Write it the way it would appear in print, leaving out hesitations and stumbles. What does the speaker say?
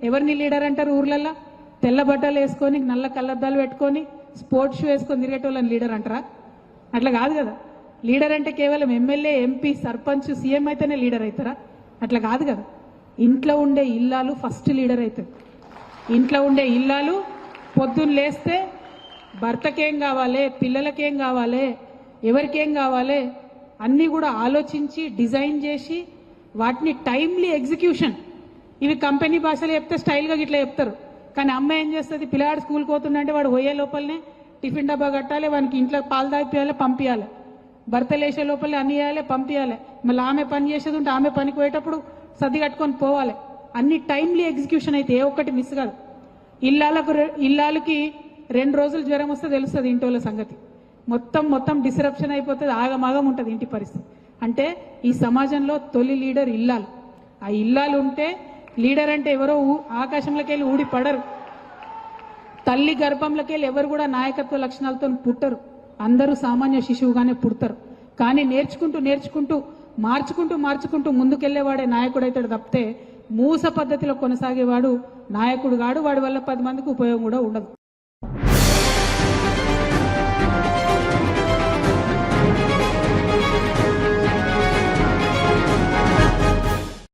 ఎవరిని లీడర్ అంటారు ఊర్లల్లో? తెల్ల బట్టలు వేసుకొని నల్ల కళ్ళద్దాలు పెట్టుకొని స్పోర్ట్స్ షూ వేసుకొని తిరిగేటోళ్ళని లీడర్ అంటారా? అట్లా కాదు కదా. లీడర్ అంటే కేవలం ఎమ్మెల్యే, ఎంపీ, సర్పంచ్, సీఎం అయితేనే లీడర్ అవుతారా? అట్లా కాదు కదా. ఇంట్లో ఉండే ఇల్లాలు ఫస్ట్ లీడర్ అవుతారు. ఇంట్లో ఉండే ఇల్లాలు పొద్దున్న లేస్తే భర్తకేం కావాలి, పిల్లలకేం కావాలి, ఎవరికేం కావాలి అన్నీ కూడా ఆలోచించి డిజైన్ చేసి వాటిని టైమ్లీ ఎగ్జిక్యూషన్. ఇవి కంపెనీ భాషలో చెప్తే స్టైల్గా ఇట్లా చెప్తారు. కానీ అమ్మ ఏం చేస్తుంది? పిల్లాడు స్కూల్కి పోతుందంటే వాడు పోయే లోపలనే టిఫిన్ డబ్బా కట్టాలి, వానికి ఇంట్లో పాలు తాగిపోయాలి, పంపించాలి. భర్త లేచే లోపలనే అన్ని చేయాలి, పంపించాలి. మళ్ళీ ఆమె పని చేసేది ఉంటే ఆమె పనికి పోయేటప్పుడు సర్ది కట్టుకొని పోవాలి. అన్ని టైమ్లీ ఎగ్జిక్యూషన్ అయితే ఏ ఒక్కటి మిస్ కాదు. ఇల్లాలకి 2 రోజులు జ్వరం వస్తే తెలుస్తుంది ఇంటోళ్ళ సంగతి. మొత్తం డిస్రప్షన్ అయిపోతుంది, ఆగమాగం ఉంటుంది ఇంటి పరిస్థితి. అంటే ఈ సమాజంలో తొలి లీడర్ ఇల్లాలు. ఆ ఇల్లాలు ఉంటే లీడర్ అంటే ఎవరో ఆకాశంలోకి వెళ్ళి ఊడి పడరు. తల్లి గర్భంలోకి వెళ్ళి ఎవరు కూడా నాయకత్వ లక్షణాలతో పుట్టరు. అందరూ సామాన్య శిశువుగానే పుడతారు. కానీ నేర్చుకుంటూ మార్చుకుంటూ ముందుకెళ్లేవాడే నాయకుడు అవుతాడు తప్పితే మూస పద్ధతిలో కొనసాగేవాడు నాయకుడు కాడు. వాడి వల్ల 10 మందికి ఉపయోగం కూడా ఉండదు.